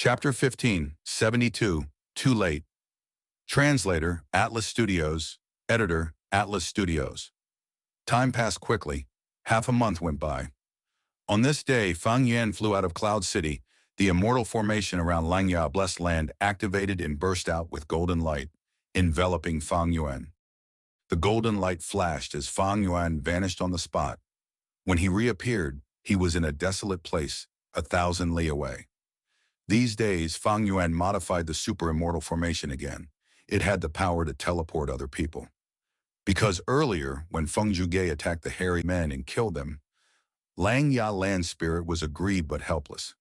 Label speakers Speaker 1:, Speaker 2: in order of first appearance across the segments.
Speaker 1: Chapter 15, 72, Too Late. Translator, Atlas Studios. Editor, Atlas Studios. Time passed quickly. Half a month went by. On this day, Fang Yuan flew out of Cloud City. The immortal formation around Langya Blessed Land activated and burst out with golden light, enveloping Fang Yuan. The golden light flashed as Fang Yuan vanished on the spot. When he reappeared, he was in a desolate place, 1,000 li away. These days, Fang Yuan modified the super immortal formation again. It had the power to teleport other people. Because earlier, when Feng Zhuge attacked the hairy men and killed them, Lang Ya Land Spirit was aggrieved but helpless.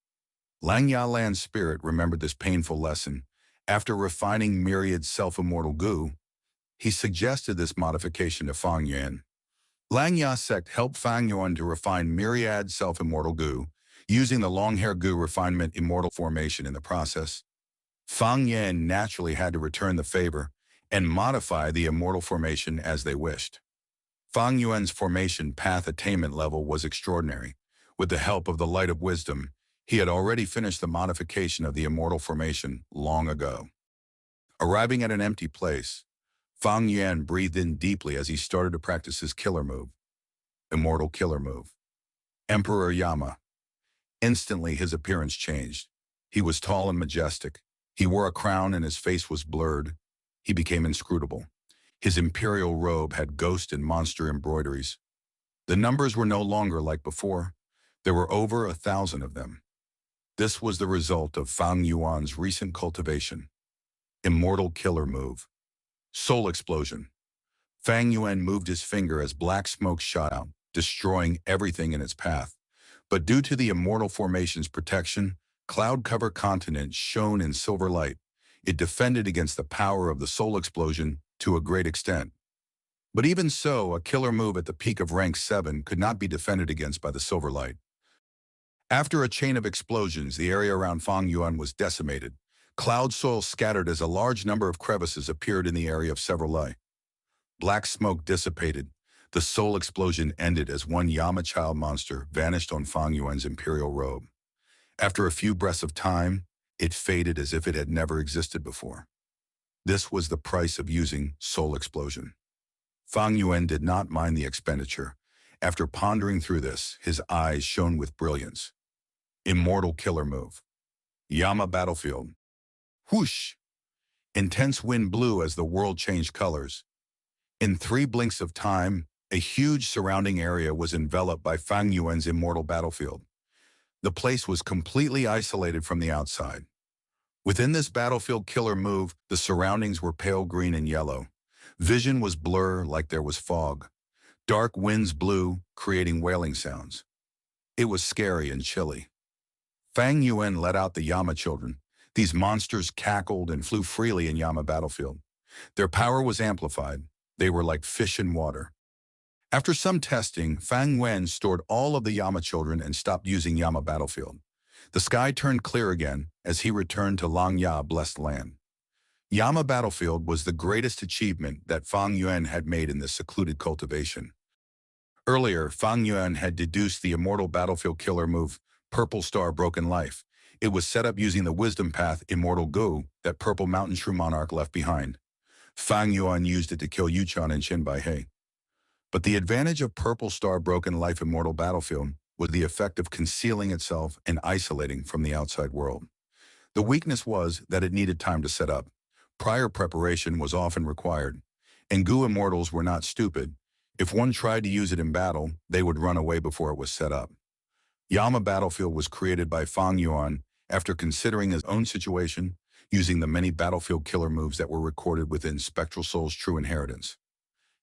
Speaker 1: Lang Ya Land Spirit remembered this painful lesson. After refining myriad self-immortal goo, he suggested this modification to Fang Yuan. Lang Ya sect helped Fang Yuan to refine myriad self-immortal goo, using the long-hair goo refinement immortal formation in the process. Fang Yuan naturally had to return the favor and modify the immortal formation as they wished. Fang Yuan's formation path attainment level was extraordinary. With the help of the light of wisdom, he had already finished the modification of the immortal formation long ago. Arriving at an empty place, Fang Yuan breathed in deeply as he started to practice his killer move. Immortal killer move. Emperor Yama. Instantly his appearance changed. He was tall and majestic. He wore a crown and his face was blurred. He became inscrutable. His imperial robe had ghost and monster embroideries. The numbers were no longer like before. There were over 1,000 of them. This was the result of Fang Yuan's recent cultivation. Immortal killer move. Soul explosion. Fang Yuan moved his finger as black smoke shot out, destroying everything in its path. But due to the immortal formation's protection, cloud-covered continent shone in silver light. It defended against the power of the soul explosion to a great extent. But even so, a killer move at the peak of rank 7 could not be defended against by the silver light. After a chain of explosions, the area around Fang Yuan was decimated. Cloud soil scattered as a large number of crevices appeared in the area of several li. Black smoke dissipated. The soul explosion ended as one Yama child monster vanished on Fang Yuan's imperial robe. After a few breaths of time, it faded as if it had never existed before. This was the price of using soul explosion. Fang Yuan did not mind the expenditure. After pondering through this, his eyes shone with brilliance. Immortal killer move. Yama battlefield. Whoosh! Intense wind blew as the world changed colors. In 3 blinks of time, a huge surrounding area was enveloped by Fang Yuan's immortal battlefield. The place was completely isolated from the outside. Within this battlefield killer move, the surroundings were pale green and yellow. Vision was blur like there was fog. Dark winds blew, creating wailing sounds. It was scary and chilly. Fang Yuan let out the Yama children. These monsters cackled and flew freely in Yama battlefield. Their power was amplified. They were like fish in water. After some testing, Fang Yuan stored all of the Yama children and stopped using Yama battlefield. The sky turned clear again as he returned to Langya Blessed Land. Yama battlefield was the greatest achievement that Fang Yuan had made in this secluded cultivation. Earlier, Fang Yuan had deduced the immortal battlefield killer move, Purple Star Broken Life. It was set up using the wisdom path immortal goo that Purple Mountain Shrew Monarch left behind. Fang Yuan used it to kill Yuchan and Qin Bai He. But the advantage of Purple Star Broken Life immortal battlefield was the effect of concealing itself and isolating from the outside world. The weakness was that it needed time to set up. Prior preparation was often required, and goo immortals were not stupid. If one tried to use it in battle, they would run away before it was set up. Yama battlefield was created by Fang Yuan after considering his own situation, using the many battlefield killer moves that were recorded within Spectral Soul's true inheritance.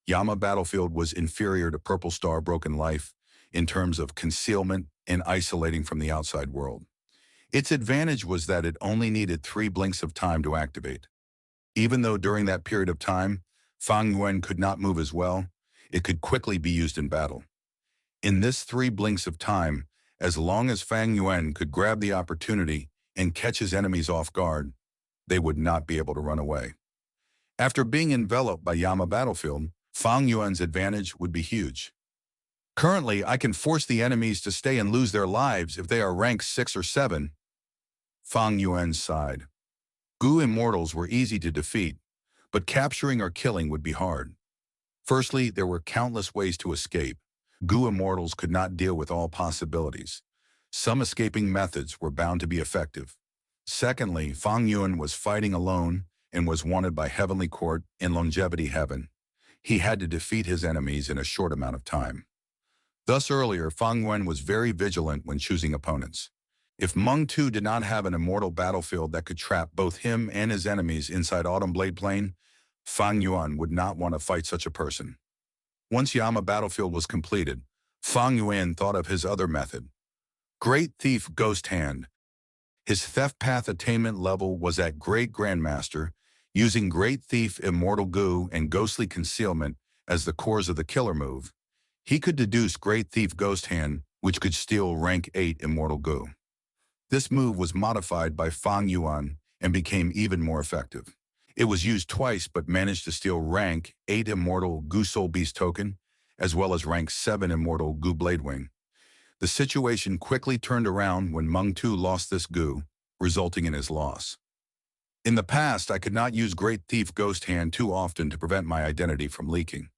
Speaker 1: Yama battlefield was inferior to Purple Star Broken Life in terms of concealment and isolating from the outside world. Its advantage was that it only needed 3 blinks of time to activate. Even though during that period of time, Fang Yuan could not move as well, it could quickly be used in battle. In this 3 blinks of time, as long as Fang Yuan could grab the opportunity and catch his enemies off guard, they would not be able to run away. After being enveloped by Yama battlefield, Fang Yuan's advantage would be huge. Currently, I can force the enemies to stay and lose their lives if they are rank 6 or 7. Fang Yuan's side. Gu immortals were easy to defeat, but capturing or killing would be hard. Firstly, there were countless ways to escape. Gu immortals could not deal with all possibilities. Some escaping methods were bound to be effective. Secondly, Fang Yuan was fighting alone and was wanted by Heavenly Court in Longevity Heaven. He had to defeat his enemies in a short amount of time. Thus earlier, Fang Yuan was very vigilant when choosing opponents. If Meng Tu did not have an immortal battlefield that could trap both him and his enemies inside Autumn Blade Plain, Fang Yuan would not want to fight such a person. Once Yama battlefield was completed, Fang Yuan thought of his other method. Great Thief Ghost Hand. His theft path attainment level was at Great Grandmaster, using Great Thief Immortal Gu and Ghostly Concealment as the cores of the killer move. He could deduce Great Thief Ghost Hand, which could steal rank 8 Immortal Gu. This move was modified by Fang Yuan and became even more effective. It was used twice but managed to steal rank 8 Immortal Gu Soul Beast token, as well as rank 7 Immortal Gu Bladewing. The situation quickly turned around when Meng Tu lost this Gu, resulting in his loss. In the past, I could not use Great Thief Ghost Hand too often to prevent my identity from leaking.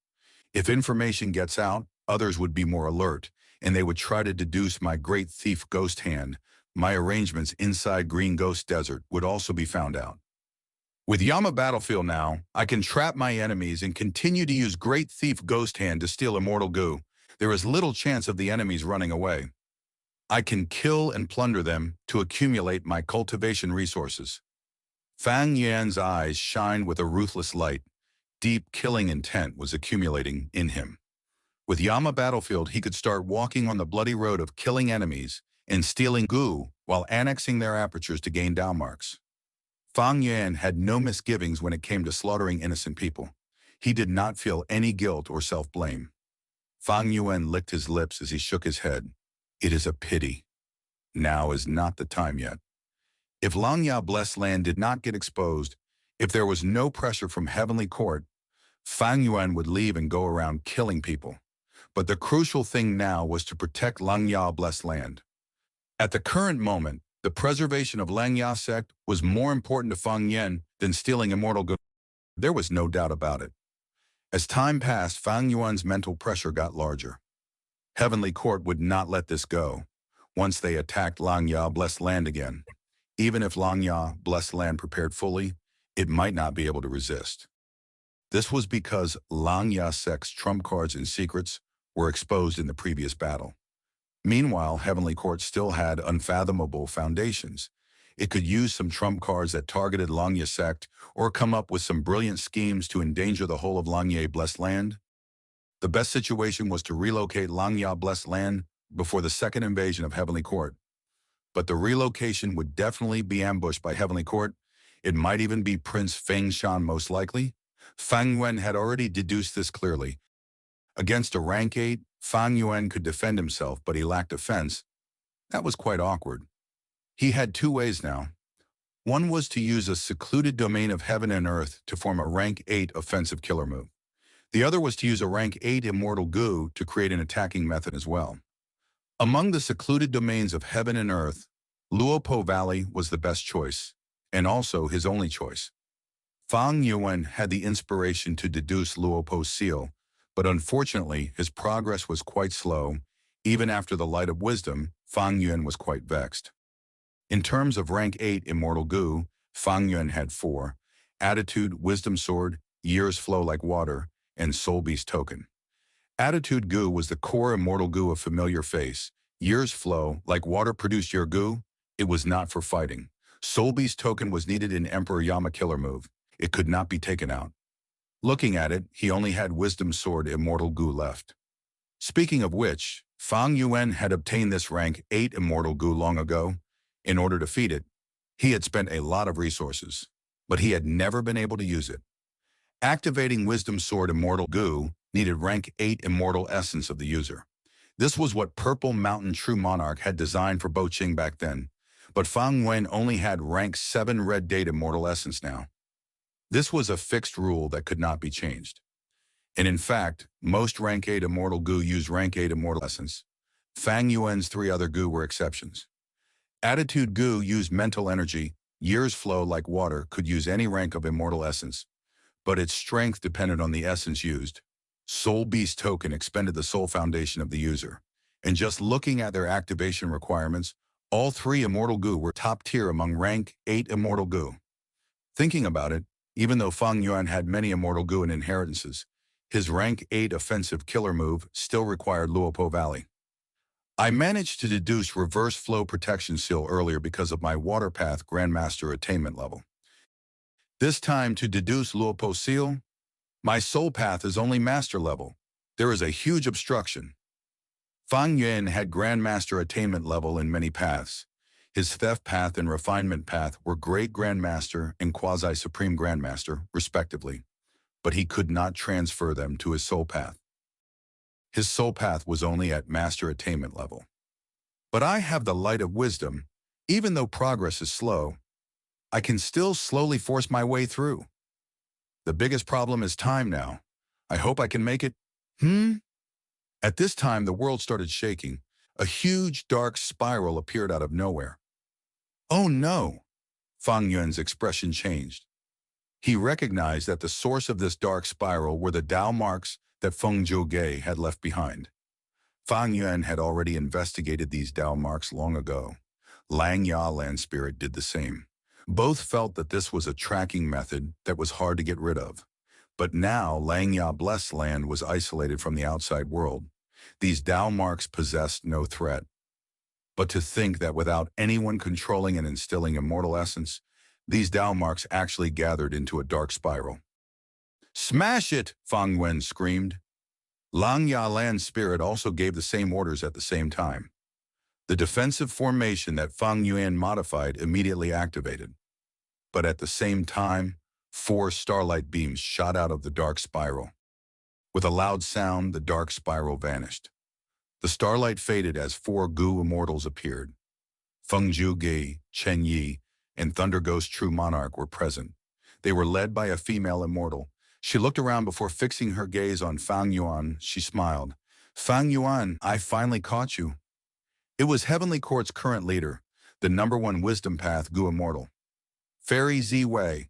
Speaker 1: If information gets out, others would be more alert, and they would try to deduce my Great Thief Ghost Hand. My arrangements inside Green Ghost Desert would also be found out. With Yama Battlefield now, I can trap my enemies and continue to use Great Thief Ghost Hand to steal Immortal Gu. There is little chance of the enemies running away. I can kill and plunder them to accumulate my cultivation resources. Fang Yuan's eyes shined with a ruthless light. Deep killing intent was accumulating in him. With Yama Battlefield, he could start walking on the bloody road of killing enemies and stealing Gu while annexing their apertures to gain down marks. Fang Yuan had no misgivings when it came to slaughtering innocent people. He did not feel any guilt or self-blame. Fang Yuan licked his lips as he shook his head. It is a pity. Now is not the time yet. If Langya Blessed Land did not get exposed, if there was no pressure from Heavenly Court, Fang Yuan would leave and go around killing people. But the crucial thing now was to protect Langya Blessed Land. At the current moment, the preservation of Langya sect was more important to Fang Yuan than stealing Immortal Gu. There was no doubt about it. As time passed, Fang Yuan's mental pressure got larger. Heavenly Court would not let this go. Once they attacked Langya Blessed Land again, even if Langya Blessed Land prepared fully, it might not be able to resist. This was because Langya sect's trump cards and secrets were exposed in the previous battle. Meanwhile, Heavenly Court still had unfathomable foundations. It could use some trump cards that targeted Langya sect or come up with some brilliant schemes to endanger the whole of Langya Blessed Land. The best situation was to relocate Langya Blessed Land before the second invasion of Heavenly Court. But the relocation would definitely be ambushed by Heavenly Court. It might even be Prince Feng Shan most likely. Fang Yuan had already deduced this clearly. Against a rank 8, Fang Yuan could defend himself, but he lacked defense. That was quite awkward. He had two ways now. One was to use a secluded domain of heaven and earth to form a rank 8 offensive killer move. The other was to use a rank 8 Immortal Gu to create an attacking method as well. Among the secluded domains of heaven and earth, Luopo Valley was the best choice, and also his only choice. Fang Yuan had the inspiration to deduce Luopo's seal, but unfortunately his progress was quite slow. Even after the Light of Wisdom, Fang Yuan was quite vexed. In terms of rank 8 Immortal Gu, Fang Yuan had 4, Attitude, Wisdom Sword, Years Flow Like Water, and Soul Beast Token. Attitude Gu was the core Immortal Gu of Familiar Face. Years Flow Like Water produced your Gu. It was not for fighting. Soul Beast Token was needed in Emperor Yama killer move. It could not be taken out. Looking at it, he only had Wisdom Sword Immortal Gu left. Speaking of which, Fang Yuan had obtained this rank 8 Immortal Gu long ago. In order to feed it, he had spent a lot of resources, but he had never been able to use it. Activating Wisdom Sword Immortal Gu needed rank 8 Immortal Essence of the user. This was what Purple Mountain True Monarch had designed for Bo Qing back then, but Fang Yuan only had rank 7 Red Date Immortal Essence now. This was a fixed rule that could not be changed. And in fact, most rank 8 Immortal Gu use rank 8 Immortal Essence. Fang Yuan's 3 other Gu were exceptions. Attitude Gu used mental energy. Years flow like water could use any rank of immortal essence, but its strength depended on the essence used. Soul Beast Token expended the soul foundation of the user. And just looking at their activation requirements, all three Immortal Gu were top tier among rank 8 Immortal Gu. Thinking about it, even though Feng Yuan had many Immortal Gu and inheritances, his rank 8 offensive killer move still required Luopo Valley. I managed to deduce Reverse Flow Protection Seal earlier because of my Water Path Grandmaster attainment level. This time to deduce Luopo Seal, my Soul Path is only Master level. There is a huge obstruction. Fang Yuan had Grandmaster attainment level in many paths. His Theft Path and Refinement Path were Great Grandmaster and Quasi-Supreme Grandmaster, respectively, but he could not transfer them to his Soul Path. His Soul Path was only at Master attainment level. But I have the Light of Wisdom. Even though progress is slow, I can still slowly force my way through. The biggest problem is time now. I hope I can make it. At this time, the world started shaking. A huge, dark spiral appeared out of nowhere. Oh no! Fang Yuan's expression changed. He recognized that the source of this dark spiral were the Tao marks that Feng Zhuge had left behind. Fang Yuan had already investigated these Tao marks long ago. Lang Ya Land Spirit did the same. Both felt that this was a tracking method that was hard to get rid of. But now Lang Ya Blessed Land was isolated from the outside world. These Tao marks possessed no threat. But to think that without anyone controlling and instilling immortal essence, these Tao marks actually gathered into a dark spiral. "Smash it!" Fang Yuan screamed. Lang Ya Land Spirit also gave the same orders at the same time. The defensive formation that Fang Yuan modified immediately activated. But at the same time, 4 starlight beams shot out of the dark spiral. With a loud sound, the dark spiral vanished. The starlight faded as 4 Gu immortals appeared. Feng Zhuge, Chen Yi, and Thunder Ghost True Monarch were present. They were led by a female immortal. She looked around before fixing her gaze on Fang Yuan. She smiled. "Fang Yuan, I finally caught you." It was Heavenly Court's current leader, the #1 Wisdom Path Gu Immortal. Fairy Zi Wei,